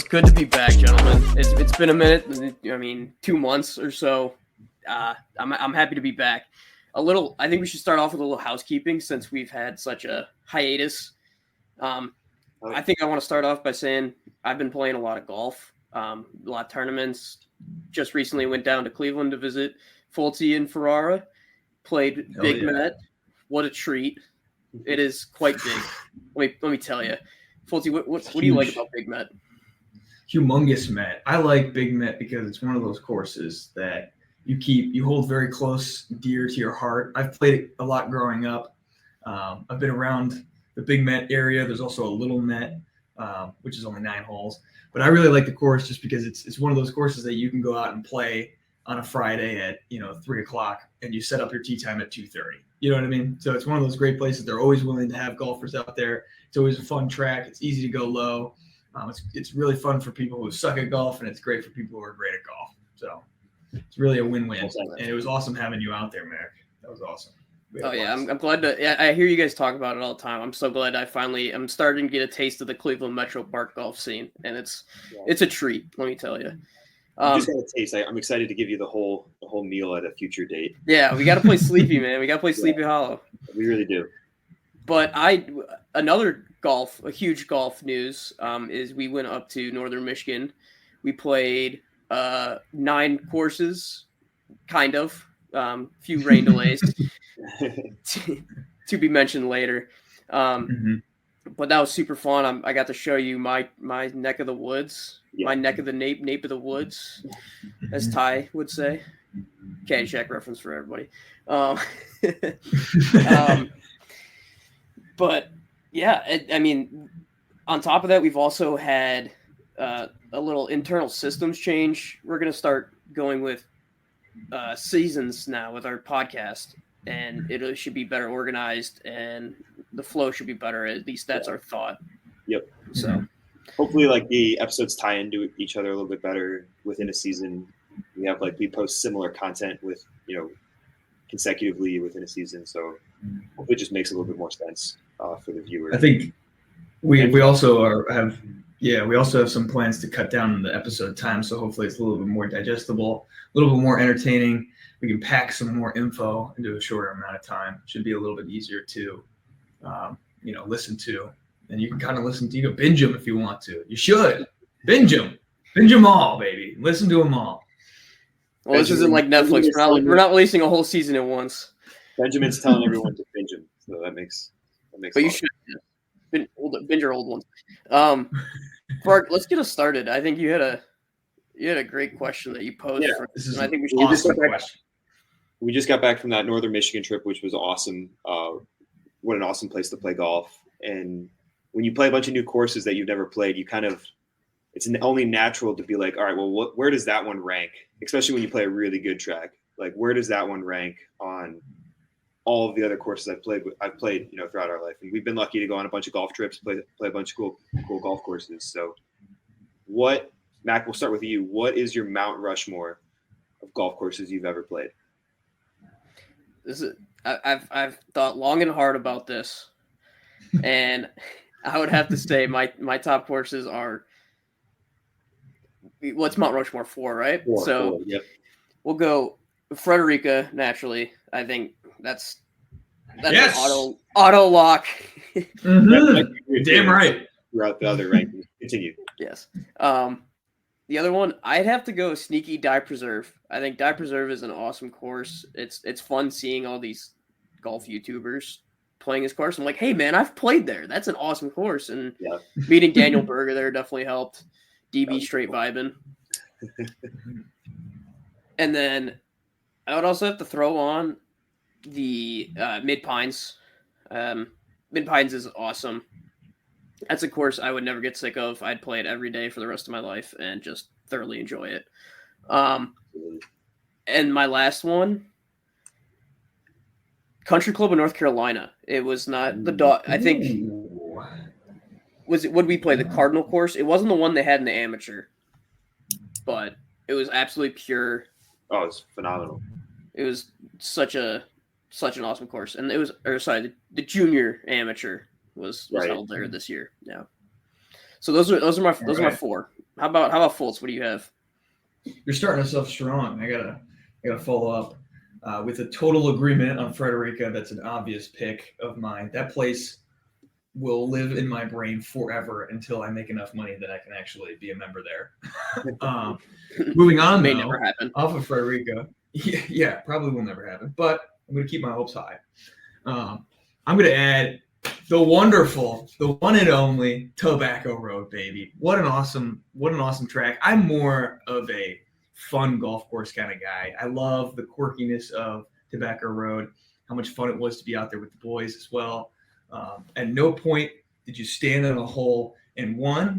good to be back, gentlemen. It's been a minute. I mean, 2 months or so. I'm happy to be back. I think we should start off with a little housekeeping since we've had such a hiatus. I think I want to start off by saying I've been playing a lot of golf, a lot of tournaments. Just recently went down to Cleveland to visit Fulci and Ferrara. Played Big Met. What a treat! It is quite big. Let me tell you, Fulci. What do you like about Big Met? Humongous Met. I like Big Met because it's one of those courses that you hold very close, dear to your heart. I've played it a lot growing up. I've been around the Big Met area. There's also a Little Met, which is only 9 holes. But I really like the course just because it's one of those courses that you can go out and play on a Friday at 3:00 and you set up your tee time at 2:30. You know what I mean? So it's one of those great places. They're always willing to have golfers out there. It's always a fun track. It's easy to go low. It's really fun for people who suck at golf, and it's great for people who are great at golf. So it's really a win-win. And it was awesome having you out there, Mac. That was awesome. Oh yeah, I'm glad to. Yeah, I hear you guys talk about it all the time. I'm so glad I'm starting to get a taste of the Cleveland Metro Park golf scene, and it's a treat. Let me tell you. Just got a taste. I'm excited to give you the whole meal at a future date. Yeah, we got to play Sleepy, man. We got to play Sleepy Hollow. We really do. But a huge golf news is we went up to Northern Michigan. We played 9 courses, kind of. Few rain delays to be mentioned later. But that was super fun. I got to show you my neck of the woods, my neck of the nape of the woods, as Ty would say. Caddyshack reference for everybody. But yeah, I mean, on top of that, we've also had a little internal systems change. We're going to start going with seasons now with our podcast, and it should be better organized and the flow should be better. At least that's our thought. Yep. So hopefully the episodes tie into each other a little bit better within a season. We post similar content with consecutively within a season, so hopefully it just makes a little bit more sense for the viewer. I think we also have some plans to cut down the episode time, so hopefully it's a little bit more digestible, a little bit more entertaining. We can pack some more info into a shorter amount of time. It should be a little bit easier to, listen to. And you can kind of you can binge them if you want to. You should binge them all, baby. Listen to them all. Well, this isn't like Netflix. We're not releasing a whole season at once. Benjamin's telling everyone to binge them, so that makes. But you should. Binge your old ones. Let's get us started. I think you had a great question that you posed. Yeah, I think we should. We just got back from that Northern Michigan trip, which was awesome. What an awesome place to play golf! And when you play a bunch of new courses that you've never played, it's only natural to be like, all right, well, where does that one rank? Especially when you play a really good track. Like, where does that one rank on all of the other courses I've played, throughout our life. And we've been lucky to go on a bunch of golf trips, play a bunch of cool golf courses. So Mac, we'll start with you. What is your Mount Rushmore of golf courses you've ever played? I've thought long and hard about this, and I would have to say my top courses are what's Mount Rushmore 4, right? Four, yep. We'll go Frederica naturally. I think that's yes! an auto lock. Mm-hmm. Damn right. Throughout the other rankings. Continue. Yes. The other one, I'd have to go Sneaky Die Preserve. I think Die Preserve is an awesome course. It's fun seeing all these golf YouTubers playing this course. I'm like, hey man, I've played there. That's an awesome course. And meeting Daniel Berger there definitely helped. DB straight vibing. And then I would also have to throw on the Mid Pines. Mid Pines is awesome. That's a course I would never get sick of. I'd play it every day for the rest of my life and just thoroughly enjoy it. And my last one, Country Club of North Carolina. It was not the dog. I think would we play the Cardinal course? It wasn't the one they had in the amateur, but it was absolutely pure. Oh, it's phenomenal. It was such an awesome course, and it was the junior amateur was held there this year. Yeah. So those are my 4. How about Fultz? What do you have? You're starting us off strong. I gotta follow up with a total agreement on Frederica. That's an obvious pick of mine. That place will live in my brain forever until I make enough money that I can actually be a member there. Moving on, May though, never happen. off of Frederica. Yeah, probably will never happen. But I'm gonna keep my hopes high. I'm gonna add the wonderful, the one and only Tobacco Road, baby. What an awesome track. I'm more of a fun golf course kind of guy. I love the quirkiness of Tobacco Road, how much fun it was to be out there with the boys as well. At no point did you stand on a hole and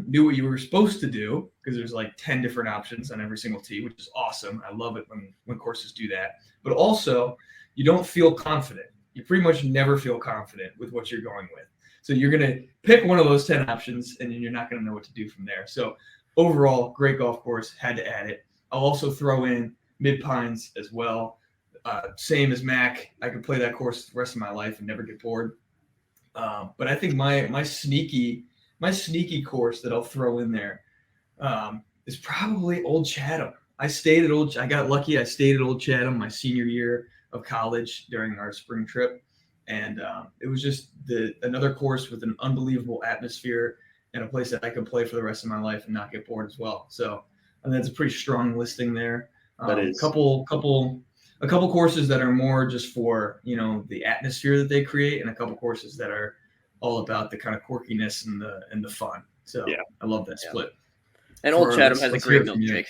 knew what you were supposed to do, because there's like 10 different options on every single tee, which is awesome. I love it when courses do that. But also, you don't feel confident. You pretty much never feel confident with what you're going with. So you're going to pick one of those 10 options, and then you're not going to know what to do from there. So overall, great golf course. Had to add it. I'll also throw in Mid Pines as well. Same as Mac. I could play that course the rest of my life and never get bored. But I think my sneaky course that I'll throw in there is probably Old Chatham. I got lucky. I stayed at Old Chatham my senior year of college during our spring trip, and it was just another course with an unbelievable atmosphere and a place that I could play for the rest of my life and not get bored as well. So I think that's a pretty strong listing there. That is. A couple courses that are more just for, the atmosphere that they create, and a couple courses that are all about the kind of quirkiness and the fun. So yeah. I love that split. And Old Chatham has a great milkshake.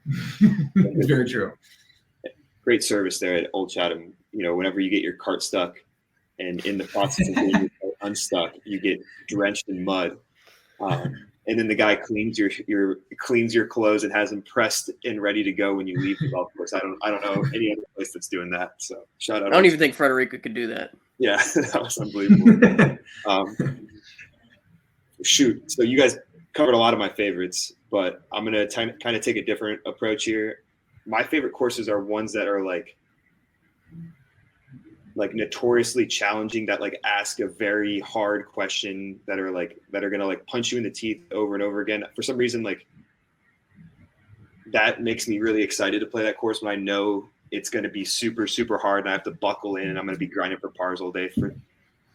It's very true. Great service there at Old Chatham. Whenever you get your cart stuck, and in the process of getting your cart unstuck, you get drenched in mud. And then the guy cleans your clothes and has them pressed and ready to go when you leave the golf course. I don't know any other place that's doing that. So shout out. I don't even think Frederica could do that. Yeah, that was unbelievable. Shoot. So you guys covered a lot of my favorites, but I'm gonna kind of take a different approach here. My favorite courses are ones that are like notoriously challenging, that ask a very hard question, that are gonna punch you in the teeth over and over again. For some reason, that makes me really excited to play that course when I know it's gonna be super, super hard and I have to buckle in and I'm gonna be grinding for pars all day.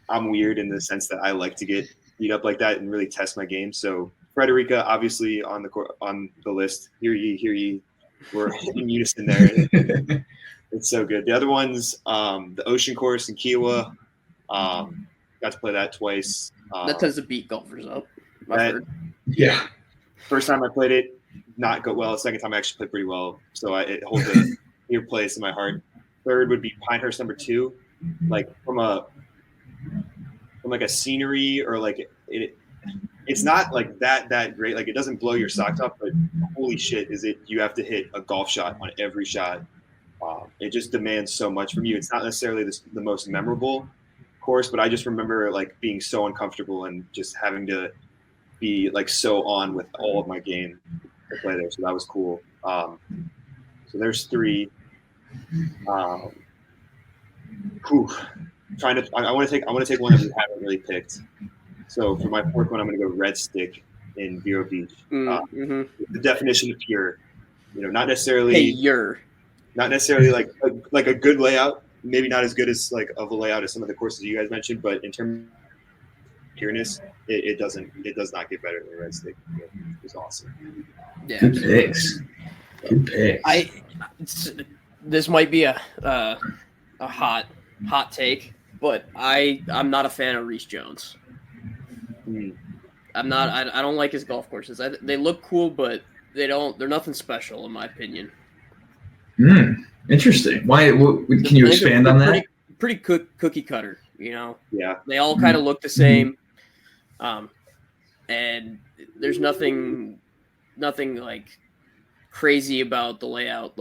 I'm weird in the sense that I like to get beat up like that and really test my game. So Frederica, obviously on the list. Hear ye. We're in unison there. It's so good. The other ones, the Ocean Course in Kiowa, got to play that twice. That tends to beat golfers up. Yeah. First time I played it, not go well. Second time I actually played pretty well. So it holds a dear place in my heart. Third would be Pinehurst number 2. From a scenery, or it's not that great. It doesn't blow your socks off, but holy shit, you have to hit a golf shot on every shot. It just demands so much from you. It's not necessarily the most memorable course, but I just remember being so uncomfortable and just having to be so on with all of my game to play there. So that was cool. So there's 3. I want to take one that we haven't really picked. So for my 4th one, I'm going to go Red Stick in Vero Beach. The definition of pure, not necessarily. Hey, you're. Not necessarily like a good layout, maybe not as good as of a layout as some of the courses you guys mentioned, but in terms of pureness, it does not get better than Red Stick. It's awesome. Yeah. Good picks. This might be a hot take, but I'm not a fan of Reese Jones. I'm not. I don't like his golf courses. They look cool, but they're nothing special in my opinion. Interesting. Why? Can you expand on that? Pretty cookie cutter, Yeah. They all kind of look the same, and there's nothing crazy about the layout.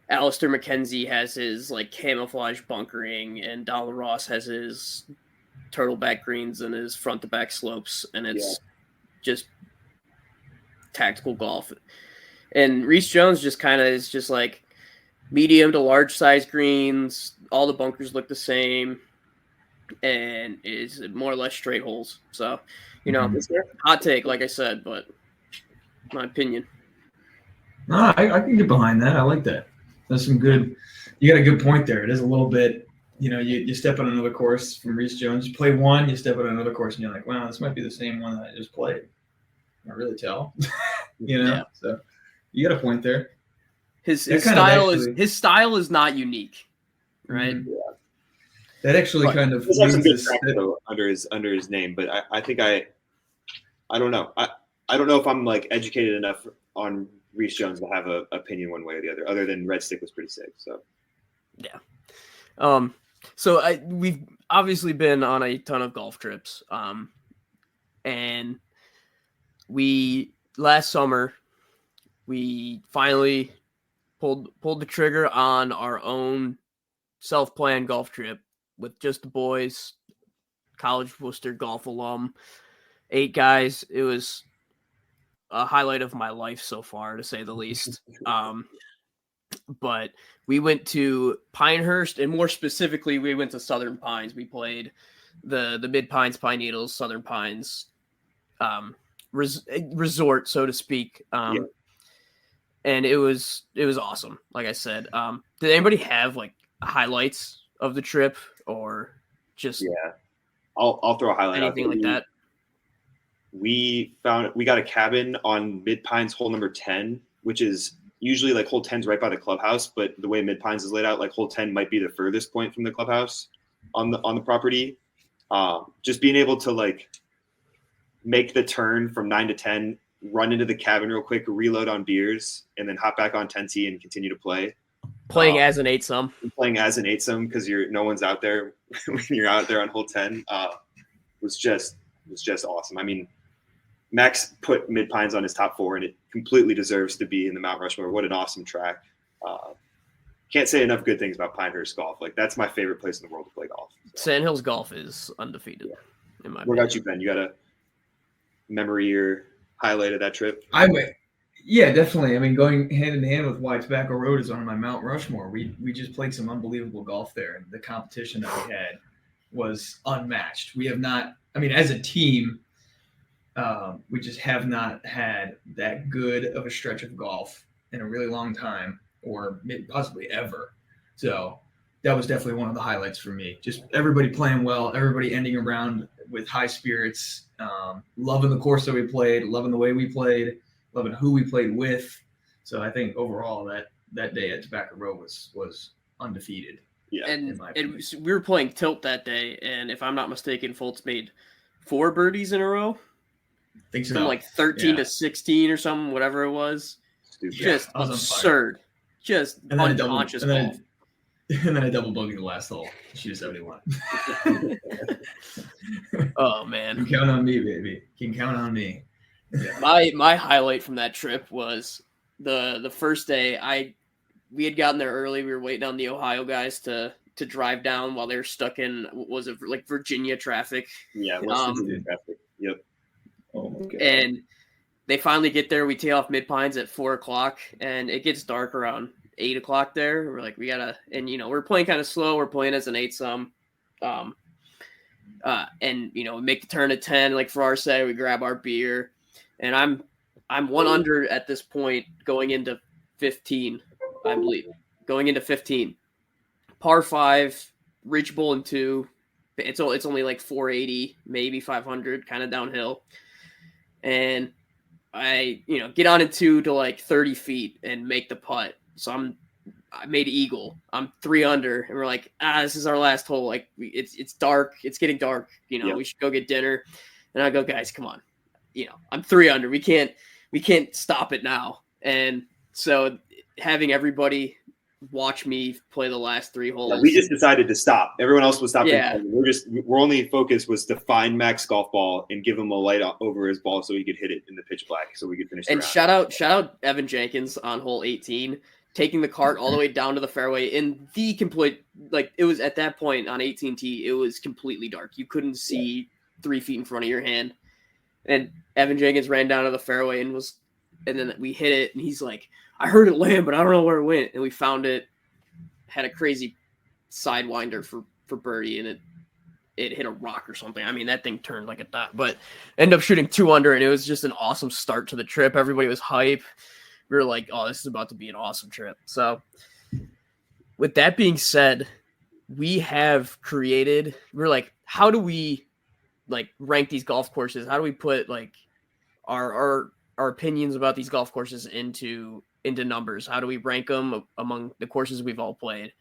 Alistair McKenzie has his camouflage bunkering, and Donald Ross has his turtleback greens and his front to back slopes, and it's just tactical golf. And Reese Jones just kind of is just medium to large size greens. All the bunkers look the same, and is more or less straight holes. So, hot take, like I said, but my opinion. No, I can get behind that. I like that. That's some good. You got a good point there. It is a little bit. You step on another course from Reese Jones. You play one, you step on another course, and you're like, wow, this might be the same one that I just played. Not really tell. Yeah. So you got a point there. His style is not unique, right? Mm-hmm. That actually kind of he's got some good track though under his name, but I think I don't know. I don't know if I'm like educated enough on Reese Jones to have an opinion one way or the other than Red Stick was pretty sick. So yeah. So we've obviously been on a ton of golf trips. And last summer we finally pulled the trigger on our own self-planned golf trip with just the boys, College Worcester golf alum, 8 guys. It was a highlight of my life so far, to say the least. But we went to Pinehurst, and more specifically, we went to Southern Pines. We played the Mid Pines, Pine Needles, Southern Pines resort, so to speak. And it was awesome. Like I said, did anybody have like highlights of the trip or just I'll throw a highlight anything out like that? We got a cabin on Mid Pines hole number 10, which is usually like hole 10's right by the clubhouse, but the way Mid Pines is laid out, like hole 10 might be the furthest point from the clubhouse on the property. Just being able to like make the turn from 9 to 10, run into the cabin real quick, reload on beers, and then hop back on 10T and continue to play. Playing as an 8-some. Playing as an 8-some because no one's out there when you're out there on hole 10 was just awesome. I mean, Max put Mid Pines on his top 4, and it completely deserves to be in the Mount Rushmore. What an awesome track. Can't say enough good things about Pinehurst golf. Like, that's my favorite place in the world to play golf. So. Sandhills golf is undefeated, in my opinion. What about you, Ben? You got a memory or highlight of that trip? Yeah, definitely. I mean, going hand in hand with why Tobacco Road is on my Mount Rushmore. We just played some unbelievable golf there, and the competition that we had was unmatched. We have not, I mean, as a team, we just have not had that good of a stretch of golf in a really long time, or maybe possibly ever. So that was definitely one of the highlights for me. Just everybody playing well, everybody ending around with high spirits, loving the course that we played, loving the way we played, loving who we played with. So I think overall that day at Tobacco Road was undefeated. Yeah, and we were playing tilt that day, and if I'm not mistaken, Fultz made 4 birdies in a row. I think so. From like 13 to 16 or something, whatever it was. Stupid. Just absurd. Just unconscious golf. And then I double bogeyed the last hole. Shoot a 71. Oh man. You can count on me, baby. You can count on me. Yeah. My highlight from that trip was the first day. We had gotten there early. We were waiting on the Ohio guys to drive down while they were stuck in like Virginia traffic. Yeah, Virginia traffic. Yep. Oh my God. And they finally get there. We take off Mid Pines at 4:00, and it gets dark around 8:00 there. We're like, we gotta, and we're playing kind of slow. We're playing as an 8-some, and we make the turn at 10. Like for our say, we grab our beer, and I'm 1 under at this point, going into 15, I believe. Going into 15, par 5, reachable in 2. It's only like 480, maybe 500, kind of downhill. And I, get on in 2 to like 30 feet and make the putt. So I made eagle. I'm 3 under, and we're like, this is our last hole. Like it's dark. It's getting dark. We should go get dinner. And I go, guys, come on. I'm 3 under. We can't stop it now. And so having everybody watch me play the last 3 holes. Yeah, we just decided to stop. Everyone else was stopping. Yeah. We're only focus was to find Max golf ball and give him a light over his ball so he could hit it in the pitch black so we could finish the round. Shout out Evan Jenkins on hole 18, taking the cart all the way down to the fairway in the complete, like it was at that point on 18T, it was completely dark. You couldn't see 3 feet in front of your hand. And Evan Jenkins ran down to the fairway and then we hit it, and he's like, I heard it land, but I don't know where it went. And we found it, had a crazy sidewinder for birdie, and it hit a rock or something. I mean, that thing turned like a dot, but ended up shooting 2 under, and it was just an awesome start to the trip. Everybody was hype. We were like, oh, this is about to be an awesome trip. So with that being said, we're like, how do we like rank these golf courses? How do we put like our opinions about these golf courses into numbers? How do we rank them among the courses we've all played?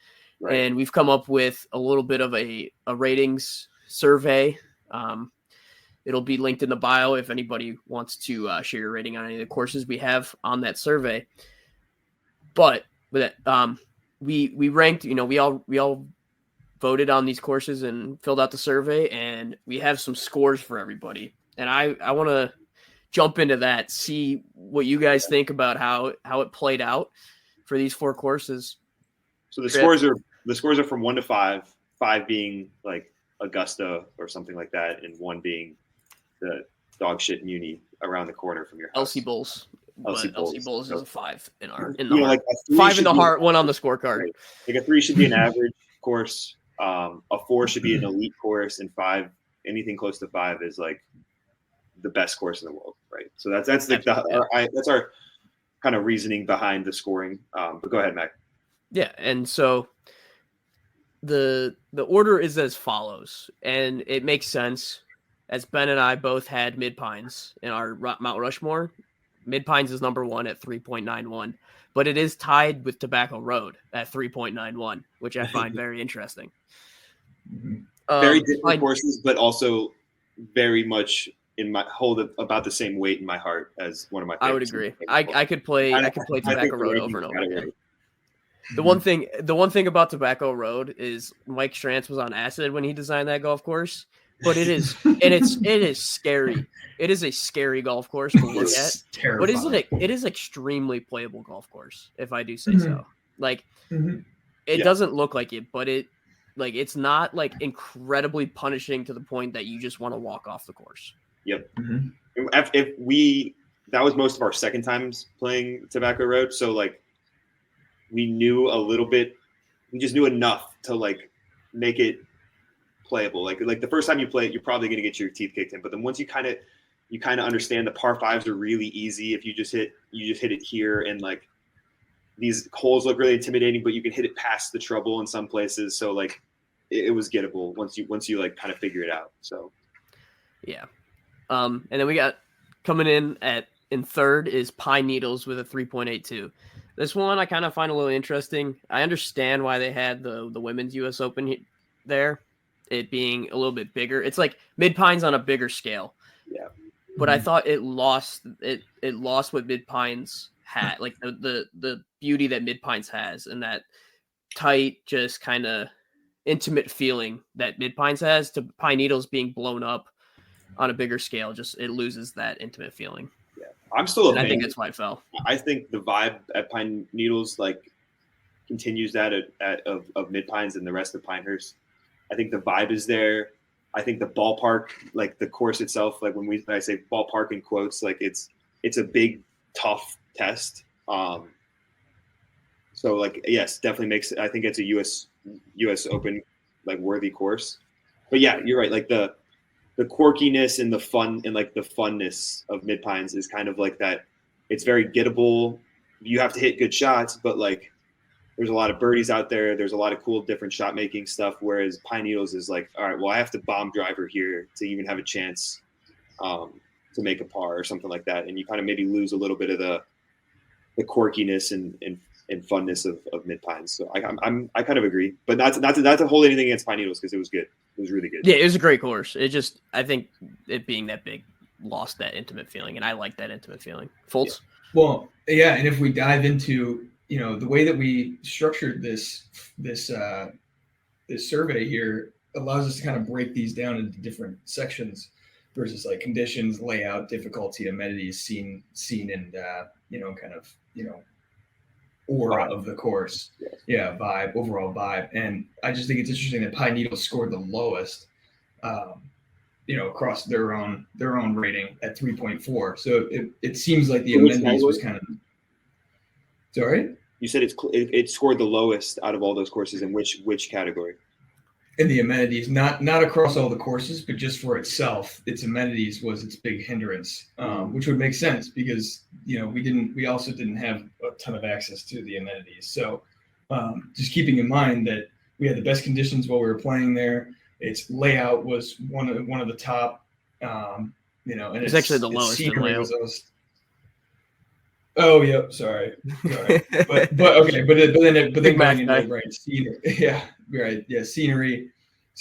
Right. And we've come up with a little bit of a ratings survey. It'll be linked in the bio if anybody wants to share your rating on any of the courses we have on that survey. But with that, we ranked, we all voted on these courses and filled out the survey, and we have some scores for everybody. And I want to jump into that, see what you guys think about how it played out for these 4 courses. So the scores are from 1 to 5, 5 being like Augusta or something like that, and 1 being the dog shit Muni around the corner from your house. LC Bowls. LC Bowls is a 5 in the heart. Like 5 in the heart, 1 on the scorecard. Right. Like a 3 should be an average course. A 4 should be an elite course, and 5, anything close to 5 is like the best course in the world, right? So that's our kind of reasoning behind the scoring. But go ahead, Mac. Yeah, and so the order is as follows, and it makes sense. As Ben and I both had Mid Pines in our Mount Rushmore, Mid Pines is number 1 at 3.91, but it is tied with Tobacco Road at 3.91, which I find very interesting. Very different courses, but also very much hold about the same weight in my heart as one of my favorites. I would agree. I could play Tobacco Road over and over again. The one thing about Tobacco Road is Mike Strantz was on acid when he designed that golf course, but it is scary. It is a scary golf course to look at. Terrifying. But it is extremely playable golf course, if I do say so. Like it doesn't look like it, but it's not like incredibly punishing to the point that you just want to walk off the course. Yep. That was most of our second times playing Tobacco Road, so like we knew a little bit. We just knew enough to like make it playable. Like the first time you play it, you're probably going to get your teeth kicked in. But then once you kind of understand the par 5s are really easy. If you just hit it here, and like these holes look really intimidating, but you can hit it past the trouble in some places. So like it was gettable once you like kind of figure it out. So yeah. And then we got coming in third is Pine Needles with a 3.82. This one I kind of find a little interesting. I understand why they had the Women's U.S. Open there, it being a little bit bigger. It's like Mid Pines on a bigger scale. Yeah. But I thought it lost what Mid Pines had, like the beauty that Mid Pines has, and that tight, just kind of intimate feeling that Mid Pines has, to Pine Needles being blown up on a bigger scale. Just it loses that intimate feeling. Yeah, I'm still a fan. I think that's why it fell. I think the vibe at Pine Needles like continues that of Mid Pines and the rest of Pinehurst. I think the vibe is there. I think the ballpark, like the course itself, like when I say ballpark in quotes, like it's a big, tough test. So like, yes, definitely I think it's a US Open, like worthy course. But yeah, you're right. Like the quirkiness and the fun and like the funness of Mid Pines is kind of like that. It's very gettable. You have to hit good shots, but like, there's a lot of birdies out there. There's a lot of cool different shot making stuff. Whereas Pine Needles is like, all right, well, I have to bomb driver here to even have a chance to make a par or something like that. And you kind of maybe lose a little bit of the quirkiness and funness of Mid Pines. So I kind of agree, but not to hold anything against Pine Needles, because it was good. It was really good. Yeah, it was a great course. I think it being that big lost that intimate feeling, and I like that intimate feeling. Fultz? Yeah. Well, yeah, and if we dive into the way that we structured this survey here allows us to kind of break these down into different sections versus like conditions, layout, difficulty, amenities, scene, and kind of aura of the course. Yeah, vibe, overall vibe. And I just think it's interesting that Pine Needles scored the lowest, across their own rating at 3.4. So it seems like the amenities was kind of. Sorry? You said it scored the lowest out of all those courses in which category? And the amenities, not across all the courses, but just for itself, its amenities was its big hindrance, which would make sense because we also didn't have a ton of access to the amenities. So just keeping in mind that we had the best conditions while we were playing there. Its layout was one of the top, and it's actually the lowest in layout. Oh, yep. Sorry. But okay. But then going into right scenery. Yeah. Right. Yeah. Scenery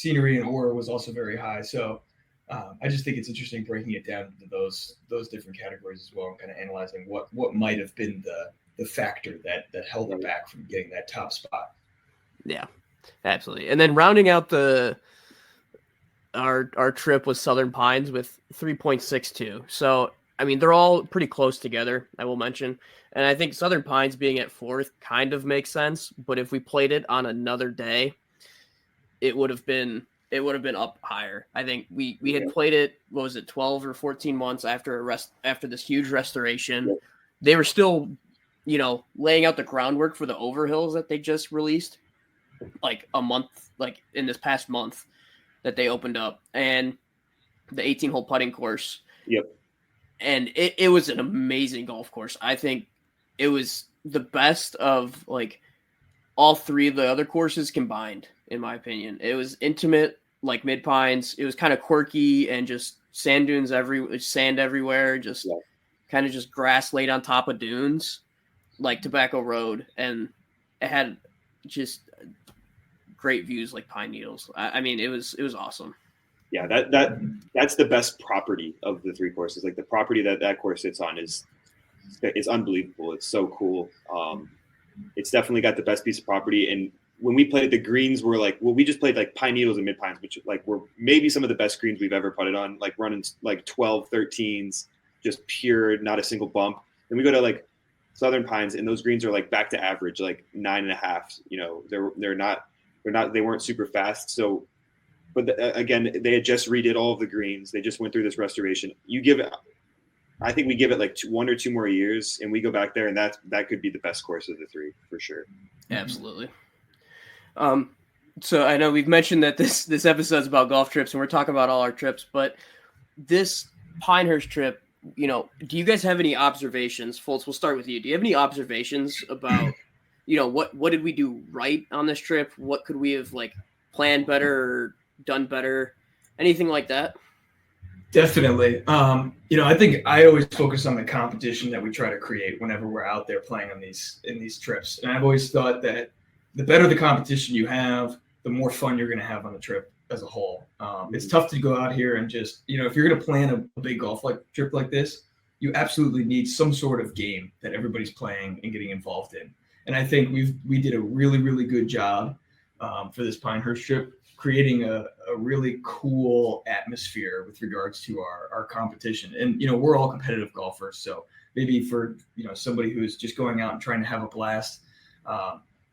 and aura was also very high. So I just think it's interesting breaking it down into those different categories as well, and kind of analyzing what might have been the factor that held it back from getting that top spot. Yeah, absolutely. And then rounding out our trip was Southern Pines with 3.62. So I mean, they're all pretty close together, I will mention. And I think Southern Pines being at 4th kind of makes sense. But if we played it on another day, it would have been up higher. I think we had played it, 12 or 14 months after this huge restoration. Yep. They were still, laying out the groundwork for the overhills that they just released, like a month, like in this past month that they opened up, and the 18-hole putting course. Yep. And it was an amazing golf course. I think it was the best of like all three of the other courses combined, in my opinion. It was intimate, like Mid Pines. It was kind of quirky and just sand everywhere, just kind of just grass laid on top of dunes, like Tobacco Road, and it had just great views like pine needles. I mean, it was awesome. Yeah, that's the best property of the three courses. Like the property that course sits on is unbelievable. It's so cool. It's definitely got the best piece of property. And when we played, the greens were like, well, we just played like Pine Needles and Mid Pines, which like were maybe some of the best greens we've ever putted on, like running like 12, 13s, just pure, not a single bump. Then we go to like Southern Pines, and those greens are like back to average, like 9.5. They weren't super fast. So, but again, they had just redid all of the greens. They just went through this restoration. I think we give it like 1 or 2 more years, and we go back there, and that could be the best course of the three for sure. Absolutely. So I know we've mentioned that this episode is about golf trips, and we're talking about all our trips, but this Pinehurst trip, do you guys have any observations? Fultz, we'll start with you. Do you have any observations about, what did we do right on this trip? What could we have like planned better or done better? Anything like that? Definitely. I think I always focus on the competition that we try to create whenever we're out there playing in these trips. And I've always thought that the better the competition you have, the more fun you're going to have on the trip as a whole. It's tough to go out here and just, if you're going to plan a big golf trip like this, you absolutely need some sort of game that everybody's playing and getting involved in. And I think we did a really, really good job for this Pinehurst trip, creating a really cool atmosphere with regards to our competition. And, we're all competitive golfers. So maybe for, somebody who's just going out and trying to have a blast,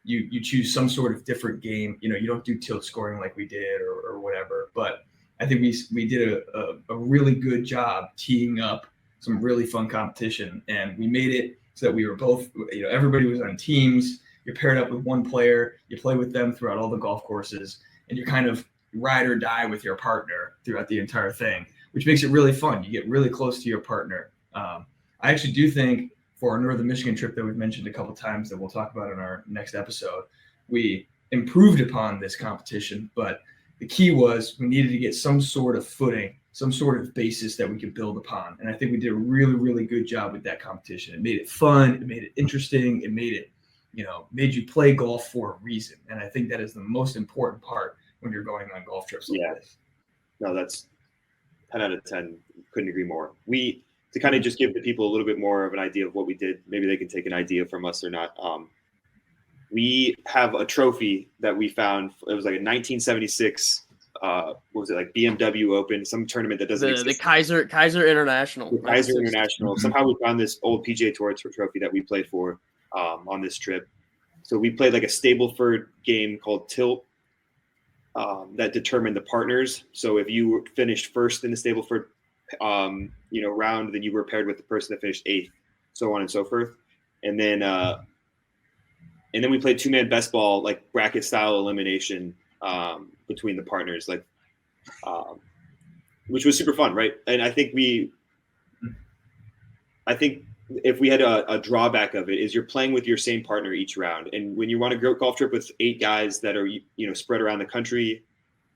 you choose some sort of different game. You don't do tilt scoring like we did or whatever. But I think we did a really good job teeing up some really fun competition. And we made it so that we were both, everybody was on teams. You're paired up with one player. You play with them throughout all the golf courses. And you kind of ride or die with your partner throughout the entire thing, which makes it really fun. You get really close to your partner. I actually do think for our Northern Michigan trip that we've mentioned a couple of times that we'll talk about in our next episode, we improved upon this competition, but the key was we needed to get some sort of footing, some sort of basis that we could build upon. And I think we did a really, really good job with that competition. It made it fun. It made it interesting. It made it, made you play golf for a reason. And I think that is the most important part when you're going on golf trips like this. No, that's 10 out of 10. Couldn't agree more. To kind of just give the people a little bit more of an idea of what we did, maybe they can take an idea from us or not. We have a trophy that we found. It was like a 1976, what was it, like BMW Open, some tournament that doesn't exist. The Kaiser International. The Kaiser International. Somehow we found this old PGA Tour trophy that we played for on this trip. So we played like a Stableford game called Tilt that determined the partners. So if you finished first in the Stableford round, then you were paired with the person that finished 8th, so on and so forth. And then we played 2-man best ball, like bracket style elimination. between the partners, like, which was super fun, right? And I think if we had a drawback of it is you're playing with your same partner each round, and when you want a golf trip with 8 guys that are spread around the country,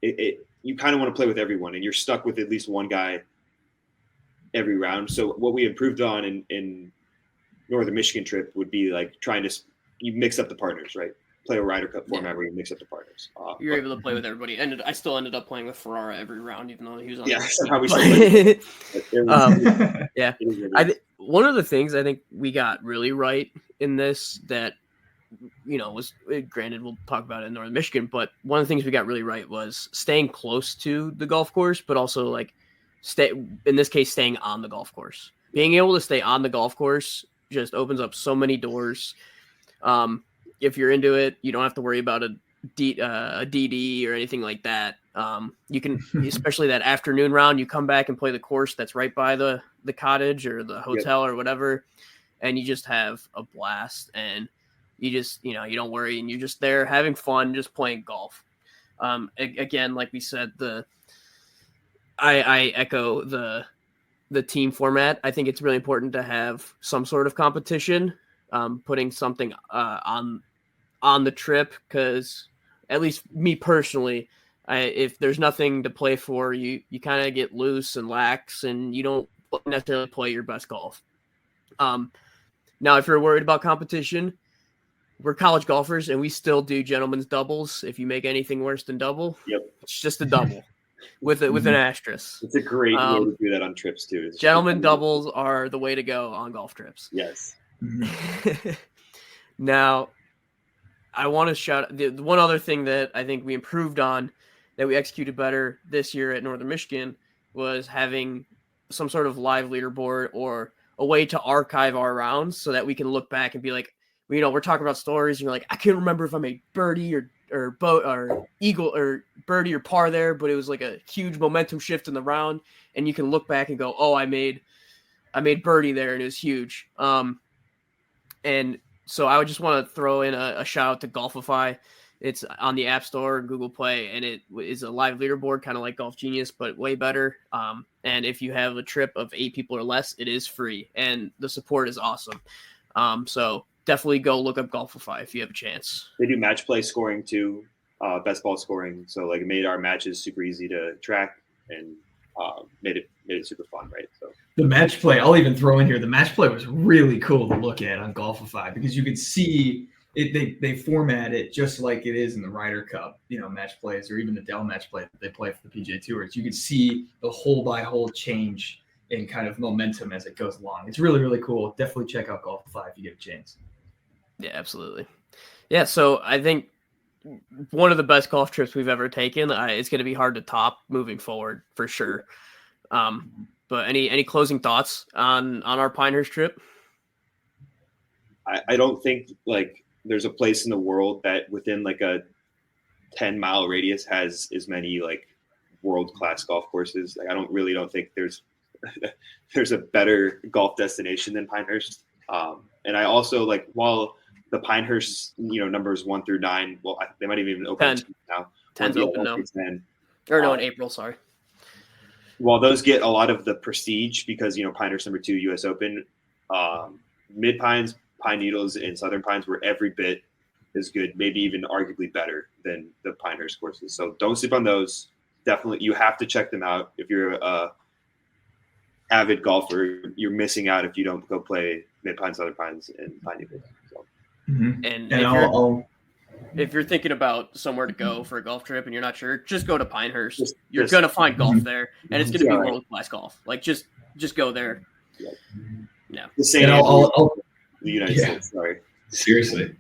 you kind of want to play with everyone, and you're stuck with at least one guy every round. So what we improved on in Northern Michigan trip would be like trying to mix up the partners, right? Play a Ryder Cup format where you mix up the partners. You're able to play with everybody, and I still ended up playing with Ferrara every round, even though he was on. Yeah, somehow we still yeah. One of the things I think we got really right in this that, was granted we'll talk about it in Northern Michigan, but one of the things we got really right was staying close to the golf course, but also like staying on the golf course. Being able to stay on the golf course just opens up so many doors. If you're into it, you don't have to worry about a DD or anything like that. You can, especially that afternoon round, you come back and play the course that's right by the cottage or the hotel or whatever, and you just have a blast, and you just, you don't worry, and you're just there having fun, just playing golf. Again, like we said, I echo the team format. I think it's really important to have some sort of competition, putting something on the trip, because at least me personally, if there's nothing to play for, you kind of get loose and lax, and you don't necessarily play your best golf. Now, if you're worried about competition, we're college golfers, and we still do gentlemen's doubles. If you make anything worse than double, it's just a double with an asterisk. It's a great way to do that on trips too. Gentlemen doubles are the way to go on golf trips. Yes. Now, I want to shout the one other thing that I think we improved on, that we executed better this year at Northern Michigan, was having some sort of live leaderboard or a way to archive our rounds so that we can look back and be like, we're talking about stories, and you're like, I can't remember if I made birdie or boat or eagle or birdie or par there, but it was like a huge momentum shift in the round, and you can look back and go, oh, I made birdie there, and it was huge. And so I would just want to throw in a shout out to Golfify. It's on the App Store and Google Play, and it is a live leaderboard, kind of like Golf Genius, but way better. And if you have a trip of 8 people or less, it is free, and the support is awesome. So definitely go look up Golfify if you have a chance. They do match play scoring too, best ball scoring. So like it made our matches super easy to track, and made it super fun, right? So the match play, I'll even throw in here, the match play was really cool to look at on Golfify, because you could see it. They format it just like it is in the Ryder Cup, match plays, or even the Dell match play that they play for the PGA Tours. You could see the hole by hole change in kind of momentum as it goes along. It's really, really cool. Definitely check out Golfify if you get a chance. Yeah, absolutely. Yeah, so I think one of the best golf trips we've ever taken. It's going to be hard to top moving forward for sure. But any closing thoughts on our Pinehurst trip? I don't think like there's a place in the world that within like a 10-mile radius has as many like world-class golf courses. Like I don't think there's a better golf destination than Pinehurst. And I also like, while the Pinehurst, numbers 1 through 9, well, they might even open 10 now. 10's open now. 10. Or no, in April, sorry. Well, those get a lot of the prestige because, Pinehurst number 2 U.S. Open, Mid Pines, Pine Needles, and Southern Pines were every bit as good, maybe even arguably better than the Pinehurst courses. So don't sleep on those. Definitely, you have to check them out. If you're a avid golfer, you're missing out if you don't go play Mid Pines, Southern Pines, and Pine Needles. So. Mm-hmm. And if you're thinking about somewhere to go for a golf trip and you're not sure, just go to Pinehurst. You're going to find golf there, and it's going to be world-class golf. Like, just go there. Yeah. No. The same the United States, sorry. Seriously.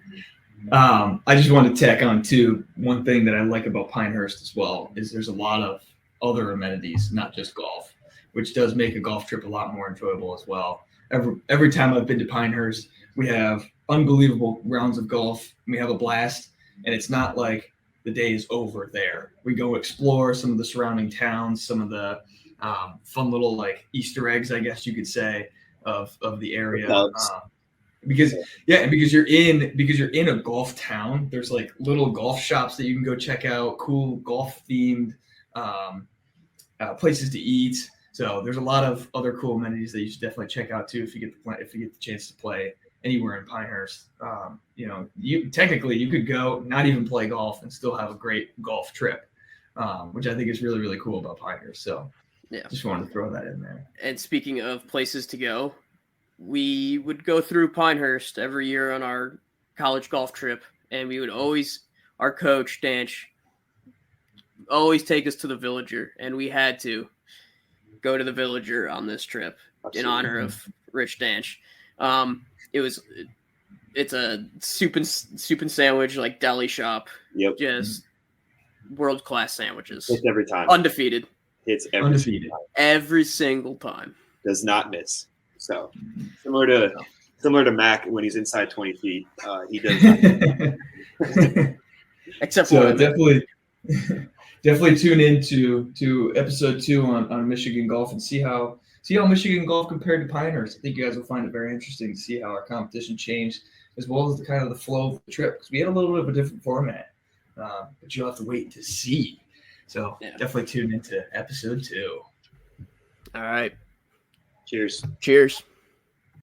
I just want to tack on, too, one thing that I like about Pinehurst as well is there's a lot of other amenities, not just golf, which does make a golf trip a lot more enjoyable as well. Every time I've been to Pinehurst, we have unbelievable rounds of golf. We have a blast, and it's not like the day is over there. We go explore some of the surrounding towns, some of the fun little like Easter eggs, I guess you could say, of the area. because you're in a golf town. There's like little golf shops that you can go check out, cool golf themed places to eat. So there's a lot of other cool amenities that you should definitely check out too if you get the chance to play anywhere in Pinehurst. You could go not even play golf and still have a great golf trip, which I think is really, really cool about Pinehurst. So yeah, just wanted to throw that in there. And speaking of places to go, we would go through Pinehurst every year on our college golf trip, and we would always, our coach, Danch, always take us to the Villager, and we had to go to the Villager on this trip in honor of Rich Danch. It's a soup and sandwich, like deli shop. Yep. Just world-class sandwiches. Hits every time. Undefeated. Hits Undefeated. Every single time. Does not miss. So similar to Mac when he's inside 20 feet, he does. Except so for definitely tune in to episode 2 on Michigan golf and see how Michigan golf compared to Pinehurst. I think you guys will find it very interesting to see how our competition changed, as well as the flow of the trip, because we had a little bit of a different format, but you'll have to wait to see. So definitely tune into episode 2. All right. Cheers. Cheers.